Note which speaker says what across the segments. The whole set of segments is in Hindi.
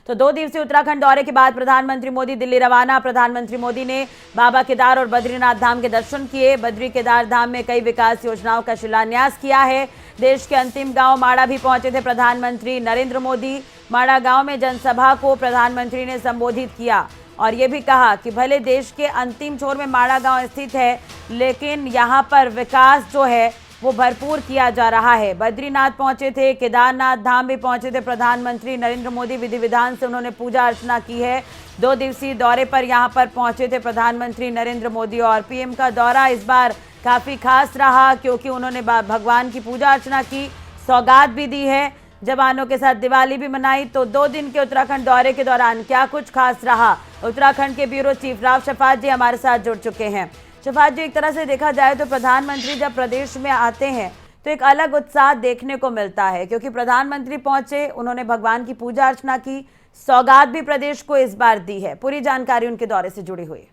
Speaker 1: तो 2 दिवसीय उत्तराखंड दौरे के बाद प्रधानमंत्री मोदी दिल्ली रवाना। प्रधानमंत्री मोदी ने बाबा केदार और बद्रीनाथ धाम के दर्शन किए। बद्री केदार धाम में कई विकास योजनाओं का शिलान्यास किया है। देश के अंतिम गांव माड़ा भी पहुंचे थे प्रधानमंत्री नरेंद्र मोदी। माड़ा गांव में जनसभा को प्रधानमंत्री ने संबोधित किया और ये भी कहा कि भले देश के अंतिम छोर में माड़ा गांव स्थित है, लेकिन यहाँ पर विकास जो है वो भरपूर किया जा रहा है। बद्रीनाथ पहुंचे थे, केदारनाथ धाम भी पहुंचे थे प्रधानमंत्री नरेंद्र मोदी। विधि विधान से उन्होंने पूजा अर्चना की है। 2 दिवसीय दौरे पर यहां पर पहुंचे थे प्रधानमंत्री नरेंद्र मोदी और पीएम का दौरा इस बार काफी खास रहा क्योंकि उन्होंने भगवान की पूजा अर्चना की, सौगात भी दी है, जवानों के साथ दिवाली भी मनाई। तो 2 दिन के उत्तराखंड दौरे के दौरान क्या कुछ खास रहा, उत्तराखंड के ब्यूरो चीफ राव शफात जी हमारे साथ जुड़ चुके हैं। शफात जी, एक तरह से देखा जाए तो प्रधानमंत्री जब प्रदेश में आते हैं तो एक अलग उत्साह देखने को मिलता है क्योंकि प्रधानमंत्री पहुंचे, उन्होंने भगवान की पूजा अर्चना की, सौगात भी प्रदेश को इस बार दी है। पूरी जानकारी उनके दौरे से जुड़ी हुई।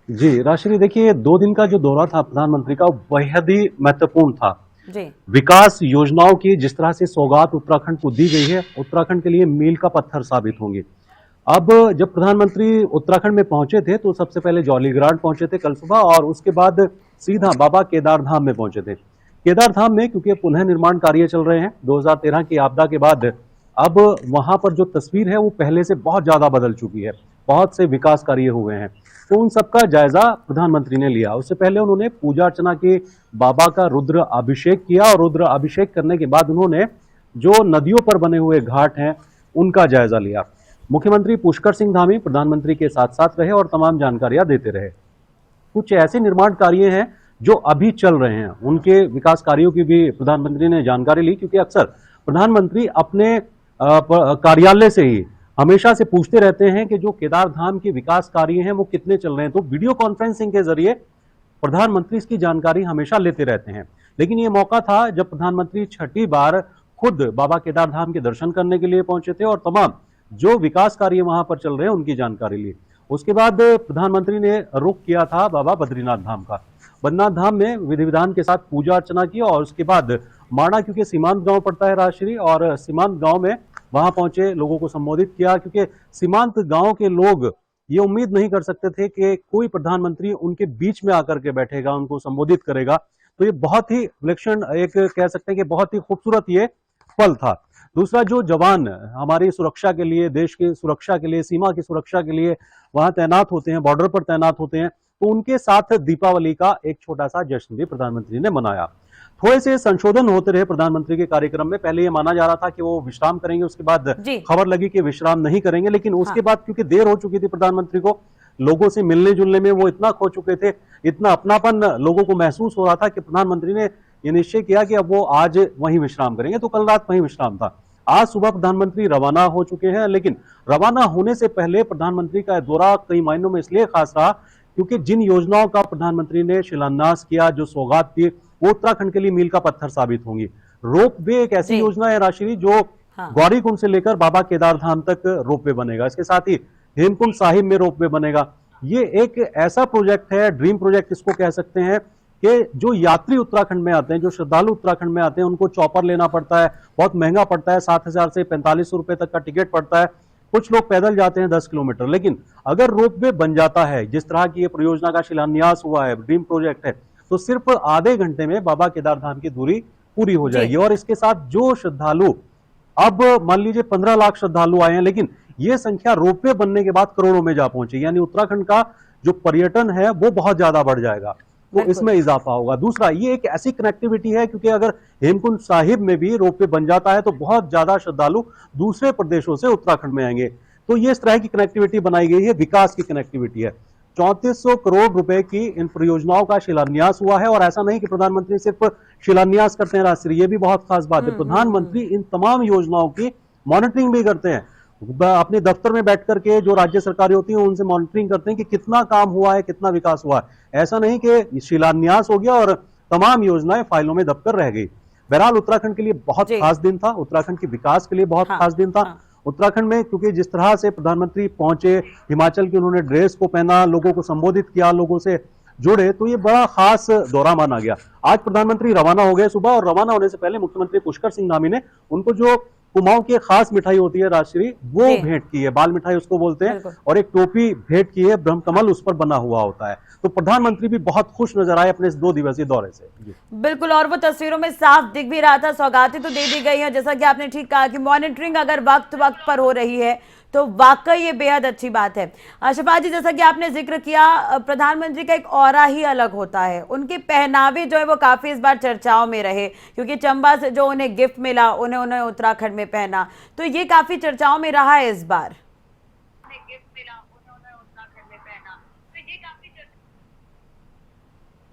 Speaker 2: जी राशि, देखिए 2 दिन का जो दौरा था प्रधानमंत्री का बेहद ही महत्वपूर्ण था
Speaker 1: जी।
Speaker 2: विकास योजनाओं की जिस तरह से सौगात उत्तराखंड को दी गई है, उत्तराखंड के लिए मील का पत्थर साबित होंगे। अब जब प्रधानमंत्री उत्तराखंड में पहुंचे थे तो सबसे पहले जौलीग्रांट पहुंचे थे कल सुबह और उसके बाद सीधा बाबा केदार धाम में पहुंचे थे। केदार धाम में क्योंकि पुनः निर्माण कार्य चल रहे हैं 2013 की आपदा के बाद, अब वहां पर जो तस्वीर है वो पहले से बहुत ज्यादा बदल चुकी है, बहुत से विकास कार्य हुए हैं। तो उन सबका जायजा प्रधानमंत्री ने लिया। उससे पहले उन्होंने पूजा अर्चना की, बाबा का रुद्र अभिषेक किया और रुद्र अभिषेक करने के बाद उन्होंने जो नदियों पर बने हुए घाट हैं उनका जायजा लिया। मुख्यमंत्री पुष्कर सिंह धामी प्रधानमंत्री के साथ साथ रहे और तमाम जानकारियां देते रहे। कुछ ऐसे निर्माण कार्य हैं जो अभी चल रहे हैं, उनके विकास कार्यों की भी प्रधानमंत्री ने जानकारी ली क्योंकि अक्सर प्रधानमंत्री अपने कार्यालय से ही हमेशा से पूछते रहते हैं कि जो केदार धाम के विकास कार्य हैं वो कितने चल रहे हैं। तो वीडियो कॉन्फ्रेंसिंग के जरिए प्रधानमंत्री इसकी जानकारी हमेशा लेते रहते हैं। लेकिन ये मौका था जब प्रधानमंत्री छठी बार खुद बाबा केदार धाम के दर्शन करने के लिए पहुंचे थे और तमाम जो विकास कार्य वहां पर चल रहे हैं उनकी जानकारी ली। उसके बाद प्रधानमंत्री ने रुख किया था बाबा बद्रीनाथ धाम का। बद्रीनाथ धाम में विधि विधान के साथ पूजा अर्चना की और उसके बाद माड़ा, क्योंकि सीमांत गांव पड़ता है राजश्री, और सीमांत गांव में वहां पहुंचे, लोगों को संबोधित किया क्योंकि सीमांत गांव के लोग ये उम्मीद नहीं कर सकते थे कि कोई प्रधानमंत्री उनके बीच में आकर के बैठेगा, उनको संबोधित करेगा। तो ये बहुत ही विलक्षण, एक कह सकते हैं कि बहुत ही खूबसूरत ये पल था। दूसरा, जो जवान हमारी सुरक्षा के लिए, देश की सुरक्षा के लिए, सीमा की सुरक्षा के लिए वहां तैनात होते हैं, बॉर्डर पर तैनात होते हैं, तो उनके साथ दीपावली का एक छोटा सा जश्न भी प्रधानमंत्री ने मनाया। थोड़े से संशोधन होते रहे प्रधानमंत्री के कार्यक्रम में। पहले ये माना जा रहा था कि वो विश्राम करेंगे, उसके बाद खबर लगी कि विश्राम नहीं करेंगे, लेकिन उसके बाद क्योंकि देर हो चुकी थी प्रधानमंत्री को, लोगों से मिलने जुलने में वो इतना खो चुके थे, इतना अपनापन लोगों को महसूस हो रहा था कि प्रधानमंत्री ने ये निश्चय किया कि अब वो आज वहीं विश्राम करेंगे। तो कल रात वहीं विश्राम था। आज सुबह प्रधानमंत्री रवाना हो चुके हैं, लेकिन रवाना होने से पहले प्रधानमंत्री का दौरा कई मायनों में इसलिए खास रहा क्योंकि जिन योजनाओं का प्रधानमंत्री ने शिलान्यास किया, जो सौगात थी, वो उत्तराखंड के लिए मील का पत्थर साबित होंगी। रोपवे एक ऐसी योजना है राशि जो गौरीकुंड से लेकर बाबा केदार धाम तक रोपवे बनेगा। इसके साथ ही हेमकुंड साहिब में रोपवे बनेगा। ये एक ऐसा प्रोजेक्ट है, ड्रीम प्रोजेक्ट इसको कह सकते हैं, कि जो यात्री उत्तराखंड में आते हैं, जो श्रद्धालु उत्तराखंड में आते हैं, उनको चॉपर लेना पड़ता है, बहुत महंगा पड़ता है, 7,000 से 4500 रुपए तक का टिकट पड़ता है। कुछ लोग पैदल जाते हैं 10 किलोमीटर। लेकिन अगर रोपवे बन जाता है, जिस तरह की ये परियोजना का शिलान्यास हुआ है, ड्रीम प्रोजेक्ट है, तो सिर्फ आधे घंटे में बाबा केदार धाम की दूरी पूरी हो जाएगी। और इसके साथ जो श्रद्धालु, अब मान लीजिए 15 लाख श्रद्धालु आए हैं, लेकिन ये संख्या रोपवे बनने के बाद करोड़ों में जा पहुंची, यानी उत्तराखंड का जो पर्यटन है वो बहुत ज्यादा बढ़ जाएगा, तो इसमें इजाफा होगा। दूसरा, ये एक ऐसी कनेक्टिविटी है क्योंकि अगर हेमकुंड साहिब में भी रोपवे बन जाता है तो बहुत ज्यादा श्रद्धालु दूसरे प्रदेशों से उत्तराखंड में आएंगे। तो ये इस तरह की कनेक्टिविटी बनाई गई है, विकास की कनेक्टिविटी है। 3400 करोड़ रुपए की इन परियोजनाओं का शिलान्यास हुआ है। और ऐसा नहीं कि प्रधानमंत्री सिर्फ शिलान्यास करते हैं राष्ट्रीय, ये भी बहुत खास बात है, प्रधानमंत्री इन तमाम योजनाओं की मॉनिटरिंग भी करते हैं। अपने दफ्तर में बैठ करके जो राज्य सरकारें होती हैं उनसे मॉनिटरिंग करते हैं कि कितना काम हुआ है, कितना विकास हुआ है। ऐसा नहीं कि शिलान्यास हो गया और तमाम योजनाएं फाइलों में दबकर रह गई। बहरहाल उत्तराखंड के लिए बहुत खास दिन था, उत्तराखंड के विकास के लिए बहुत खास दिन था। उत्तराखंड में क्योंकि जिस तरह से प्रधानमंत्री पहुंचे, हिमाचल की उन्होंने ड्रेस को पहना, लोगों को संबोधित किया, लोगों से जुड़े तो ये बड़ा खास दौरा माना गया। आज प्रधानमंत्री रवाना हो गए सुबह, और रवाना होने से पहले मुख्यमंत्री पुष्कर सिंह धामी ने उनको जो कुमाऊं की खास मिठाई होती है राष्ट्रीय, वो
Speaker 1: जी।
Speaker 2: भेंट की है, बाल मिठाई उसको बोलते हैं,
Speaker 1: बिल्कुल।
Speaker 2: और एक टोपी भेंट की है, ब्रह्मकमल उस पर बना हुआ होता है। तो प्रधानमंत्री भी बहुत खुश नजर आए अपने इस 2 दिवसीय दौरे से। जी।
Speaker 1: बिल्कुल, और वो तस्वीरों में साफ दिख भी रहा था, सौगातें तो दे दी गई हैं, जैसा कि आपने ठीक कहा कि मॉनिटरिंग अगर वक्त वक्त पर हो रही है तो वाकई ये बेहद अच्छी बात है। शफात जी, जैसा कि आपने जिक्र किया, प्रधानमंत्री का एक ऑरा ही अलग होता है, उनके पहनावे जो है वो काफी इस बार चर्चाओं में रहे, क्योंकि चंबा से जो उन्हें गिफ्ट मिला उन्हें उत्तराखंड में पहना, तो ये काफी चर्चाओं में रहा है इस बार।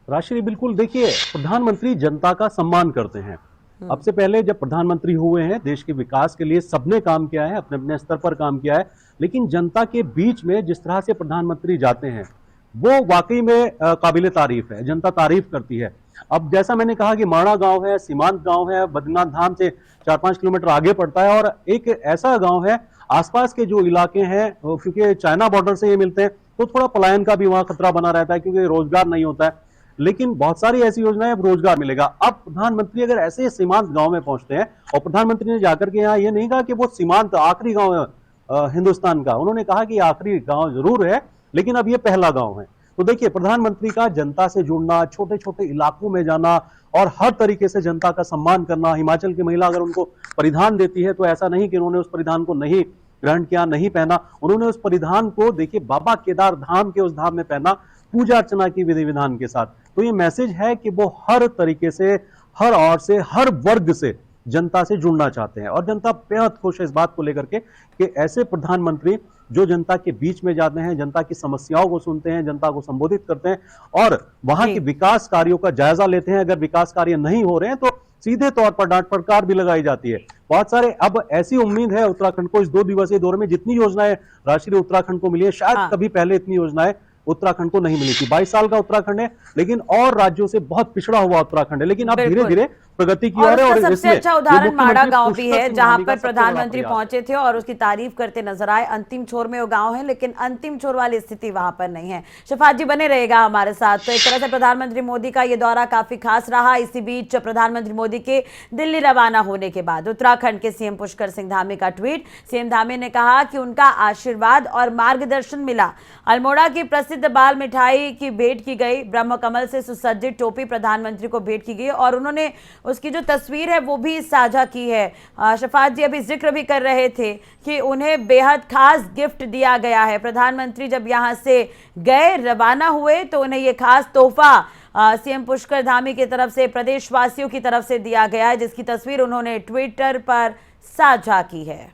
Speaker 2: राष्ट्रीय, बिल्कुल देखिए, प्रधानमंत्री जनता का सम्मान करते हैं। अब से पहले जब प्रधानमंत्री हुए हैं, देश के विकास के लिए सबने काम किया है, अपने अपने स्तर पर काम किया है, लेकिन जनता के बीच में जिस तरह से प्रधानमंत्री जाते हैं वो वाकई में काबिले तारीफ है, जनता तारीफ करती है। अब जैसा मैंने कहा कि माणा गांव है, सीमांत गांव है, बद्रीनाथ धाम से 4-5 किलोमीटर आगे पड़ता है, और एक ऐसा गांव है, आसपास के जो इलाके हैं, क्योंकि चाइना बॉर्डर से ये मिलते हैं, तो थोड़ा पलायन का भी वहां खतरा बना रहता है, क्योंकि रोजगार नहीं होता है। लेकिन बहुत सारी ऐसी योजनाएं, अब रोजगार मिलेगा। अब प्रधानमंत्री अगर ऐसे सीमांत गांव में पहुंचते हैं, और प्रधानमंत्री ने जाकर के यहाँ ये नहीं कहा कि वो सीमांत आखिरी गांव है हिंदुस्तान का, उन्होंने कहा कि आखिरी गांव जरूर है लेकिन अब ये पहला गांव है। तो देखिए, प्रधानमंत्री का जनता से जुड़ना, छोटे छोटे इलाकों में जाना, और हर तरीके से जनता का सम्मान करना। हिमाचल की महिला अगर उनको परिधान देती है तो ऐसा नहीं कि उन्होंने उस परिधान को नहीं ग्रहण किया, नहीं पहना, उन्होंने उस परिधान को, देखिए, बाबा केदार धाम के उस धाम में पहना, पूजा अर्चना की विधि विधान के साथ। तो ये मैसेज है कि वो हर तरीके से, हर ओर से, हर वर्ग से जनता से जुड़ना चाहते हैं, और जनता बेहद खुश है इस बात को लेकर के कि ऐसे प्रधानमंत्री जो जनता के बीच में जाते हैं, जनता की समस्याओं को सुनते हैं, जनता को संबोधित करते हैं, और वहां के विकास कार्यों का जायजा लेते हैं। अगर विकास कार्य नहीं हो रहे हैं तो सीधे तौर पर डांट फटकार भी लगाई जाती है। बहुत सारे, अब ऐसी उम्मीद है उत्तराखंड को, इस 2 दिवसीय दौरे में जितनी योजनाएं राष्ट्रीय उत्तराखंड को मिली है, शायद कभी पहले इतनी योजनाएं उत्तराखंड को नहीं मिली थी। 22 साल का उत्तराखंड है, लेकिन और राज्यों से बहुत पिछड़ा हुआ उत्तराखंड है, लेकिन अब धीरे धीरे प्रगति की ओर है। और
Speaker 1: सबसे अच्छा उदाहरण माड़ा गांव भी है, जहां पर
Speaker 2: सबसे बड़ा
Speaker 1: प्रधानमंत्री
Speaker 2: प्रयास
Speaker 1: पहुंचे थे और उसकी तारीफ करते नजर आए। अंतिम छोर में वो गांव है, लेकिन अंतिम छोर वाली स्थिति वहां पर नहीं है। शफात जी बने रहेगा हमारे साथ। तो एक तरह से प्रधानमंत्री मोदी का ये दौरा काफी खास रहा। इसी बीच प्रधानमंत्री मोदी के दिल्ली रवाना होने के बाद उत्तराखंड के सीएम पुष्कर सिंह धामी का ट्वीट। सीएम धामी ने कहा कि उनका आशीर्वाद और मार्गदर्शन मिला। अल्मोड़ा की प्रसिद्ध बाल मिठाई की भेंट की गई, ब्रह्मकमल से सुसज्जित टोपी प्रधानमंत्री को भेंट की गई, और उन्होंने उसकी जो तस्वीर है वो भी साझा की है। शफात जी अभी जिक्र भी कर रहे थे कि उन्हें बेहद खास गिफ्ट दिया गया है। प्रधानमंत्री जब यहां से गए, रवाना हुए, तो उन्हें यह खास तोहफा सीएम पुष्कर धामी की तरफ से प्रदेशवासियों की तरफ से दिया गया है, जिसकी तस्वीर उन्होंने ट्विटर पर साझा की है।